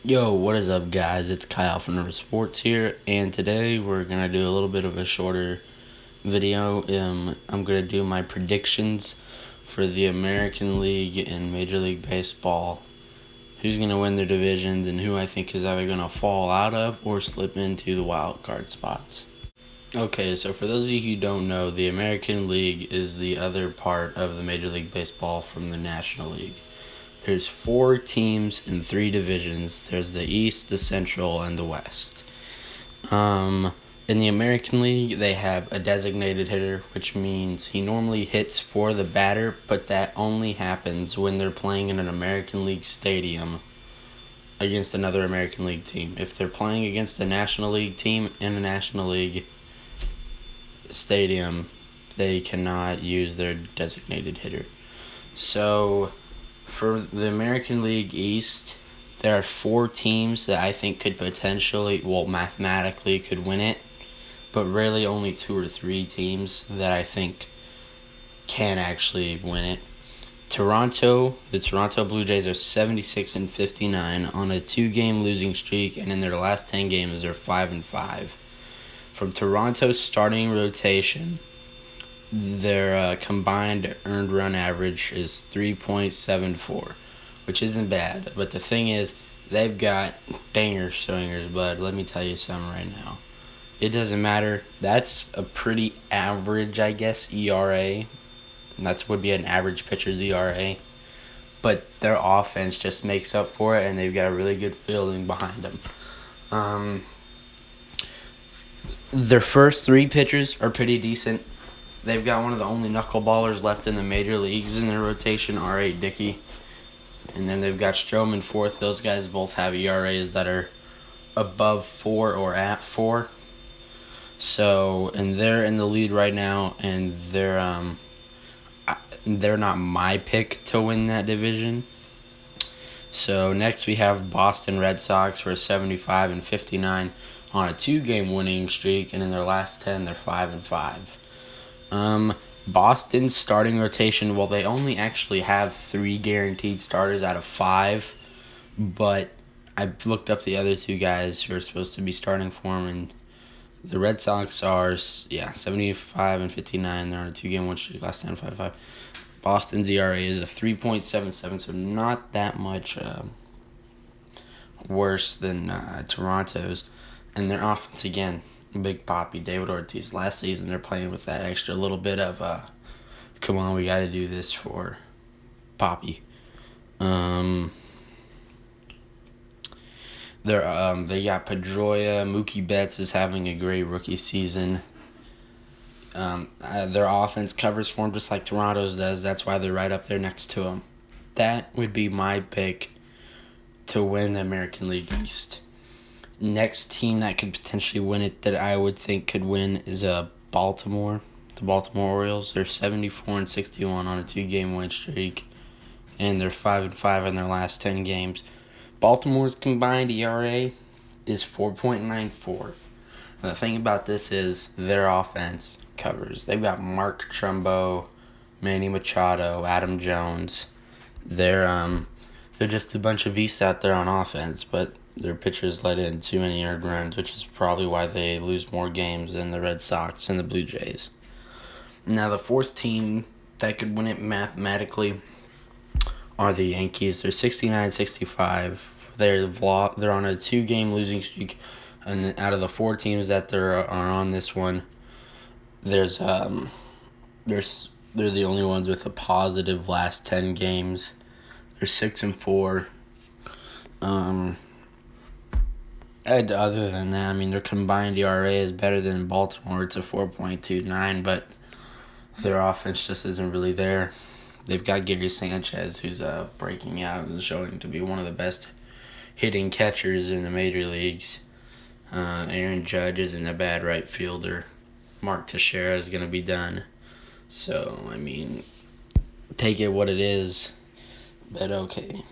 Yo, what is up, guys? It's Kyle from Nervous Sports here, and today we're gonna do a little bit of a shorter video. I'm gonna do my predictions for the American League and Major League Baseball. Who's gonna win their divisions and who I think is either gonna fall out of or slip into the wild card spots. Okay, so for those of you who don't know, the American League is the other part of the Major League Baseball from the National League. There's 4 teams in 3 divisions. There's the East, the Central, and the West. In the American League, they have a designated hitter, which means he normally hits for the batter, but that only happens when they're playing in an American League stadium against another American League team. If they're playing against a National League team in a National League stadium, they cannot use their designated hitter. So for the American League East, there are 4 teams that I think could potentially, mathematically could win it, but really only 2 or 3 teams that I think can actually win it. The Toronto Blue Jays are 76-59 on a 2-game losing streak, and in their last 10 games, they're 5-5. From Toronto's starting rotation, their combined earned run average is 3.74, which isn't bad. But the thing is, they've got banger swingers, bud. Let me tell you something right now. It doesn't matter. That's a pretty average, I guess, ERA. That would be an average pitcher's ERA. But their offense just makes up for it, and they've got a really good fielding behind them. Their first 3 pitchers are pretty decent. They've got one of the only knuckleballers left in the major leagues in their rotation, R.A. Dickey. And then they've got Stroman fourth. Those guys both have ERAs that are above 4 or at 4. So, and they're in the lead right now, and they're not my pick to win that division. So next we have Boston Red Sox for 75-59 on a 2-game winning streak, and in their last 10, they're 5-5. Boston's starting rotation, well, they only actually have 3 guaranteed starters out of 5, but I looked up the other 2 guys who are supposed to be starting for them, and the Red Sox are, 75-59. They're on a 2-game win streak, last 10, 5-5. Boston's ERA is a 3.77, so not that much worse than Toronto's. And their offense, again, Big Papi, David Ortiz. Last season, they're playing with that extra little bit of, come on, we got to do this for Papi. They got Pedroia. Mookie Betts is having a great rookie season. Their offense covers for them just like Toronto's does. That's why they're right up there next to them. That would be my pick to win the American League East. Next team that could potentially win it that I would think could win is Baltimore. The Baltimore Orioles. They're 74-61 on a 2-game win streak, and they're 5-5 in their last 10 games. Baltimore's combined ERA is 4.94. The thing about this is their offense covers. They've got Mark Trumbo, Manny Machado, Adam Jones. They're just a bunch of beasts out there on offense, but their pitchers let in too many earned runs, which is probably why they lose more games than the Red Sox and the Blue Jays. Now, the 4th team that could win it mathematically are the Yankees. They're 69-65. They're on a 2-game losing streak, and out of the 4 teams that are on this one, they're the only ones with a positive last 10 games. They're 6-4. Other than that, I mean, their combined ERA is better than Baltimore. It's a 4.29, but their offense just isn't really there. They've got Gary Sanchez, who's breaking out and showing to be one of the best hitting catchers in the major leagues. Aaron Judge isn't a bad right fielder. Mark Teixeira is going to be done. So, I mean, take it what it is, but okay.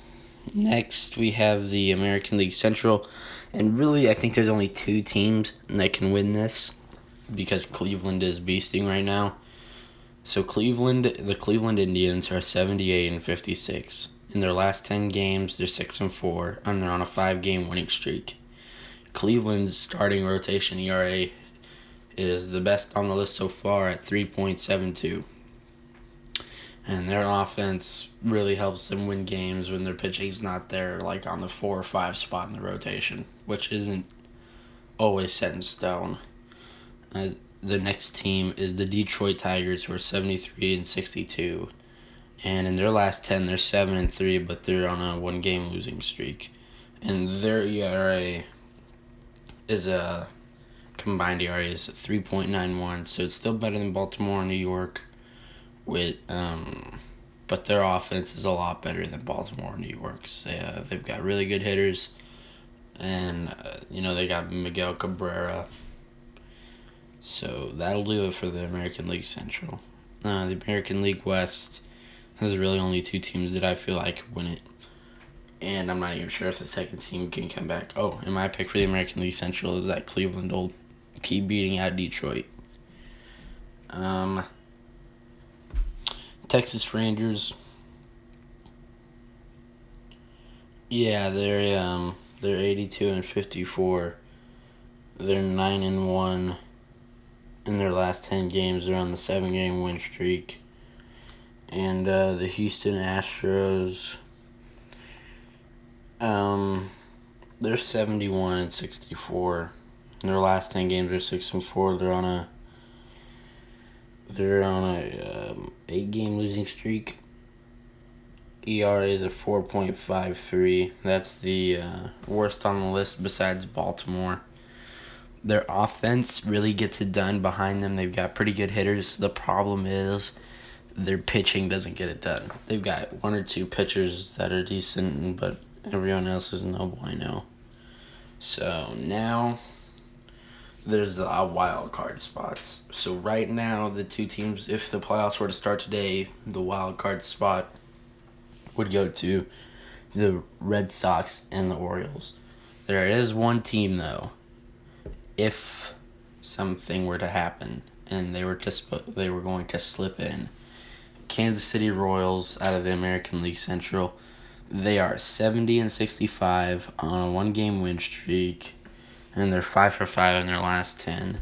Next, we have the American League Central, and really, I think there's only 2 teams that can win this because Cleveland is beasting right now. So the Cleveland Indians are 78-56 In their last 10 games, they're 6-4, and they're on a 5-game winning streak. Cleveland's starting rotation ERA is the best on the list so far at 3.72. And their offense really helps them win games when their pitching's not there, like on the 4 or 5 spot in the rotation, which isn't always set in stone. The next team is the Detroit Tigers, who are 73-62. And in their last 10, they're 7-3, but they're on a 1-game losing streak. And their ERA is a combined ERA is 3.91, so it's still better than Baltimore and New York. But their offense is a lot better than Baltimore and New York's. They've got really good hitters, and they got Miguel Cabrera. So that'll do it for the American League Central. The American League West, there's really only 2 teams that I feel like win it. And I'm not even sure if the second team can come back. Oh, and my pick for the American League Central is that Cleveland will keep beating out Detroit. Texas Rangers. Yeah, they're 82-54. They're 9-1 in their last 10 games. They're on the 7-game win streak. And the Houston Astros, they're 71-64. In their last 10 games, they're 6-4. They're on a 8-game losing streak. ERA is a 4.53. That's the worst on the list besides Baltimore. Their offense really gets it done behind them. They've got pretty good hitters. The problem is their pitching doesn't get it done. They've got 1 or 2 pitchers that are decent, but everyone else is no bueno. So now there's wild card spots. So right now, the 2 teams, if the playoffs were to start today, the wild card spot would go to the Red Sox and the Orioles. There is one team, though, if something were to happen and they were going to slip in. Kansas City Royals out of the American League Central. They are 70-65 on a 1-game win streak, and they're 5-5 in their last 10.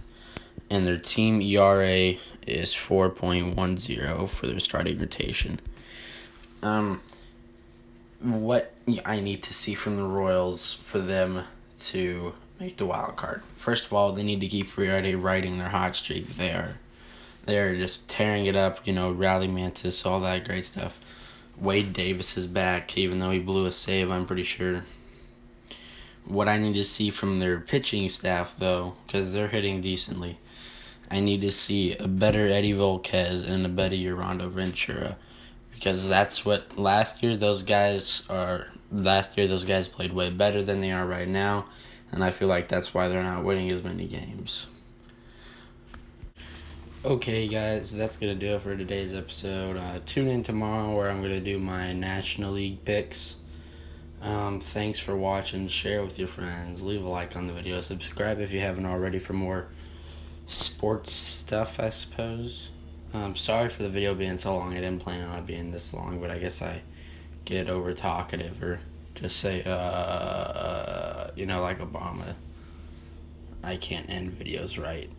And their team ERA is 4.10 for their starting rotation. What I need to see from the Royals for them to make the wild card. First of all, they need to keep riding their hot streak. They're just tearing it up, Rally Mantis, all that great stuff. Wade Davis is back, even though he blew a save, I'm pretty sure. What I need to see from their pitching staff, though, because they're hitting decently, I need to see a better Eddie Volquez and a better Yolando Ventura, because that's what last year those guys played way better than they are right now, and I feel like that's why they're not winning as many games. Okay, guys, that's going to do it for today's episode. Tune in tomorrow where I'm going to do my National League picks. Thanks for watching. Share with your friends. Leave a like on the video. Subscribe if you haven't already for more sports stuff, I suppose. Sorry for the video being so long. I didn't plan on it being this long, but I guess I get over talkative or just say, like Obama. I can't end videos right.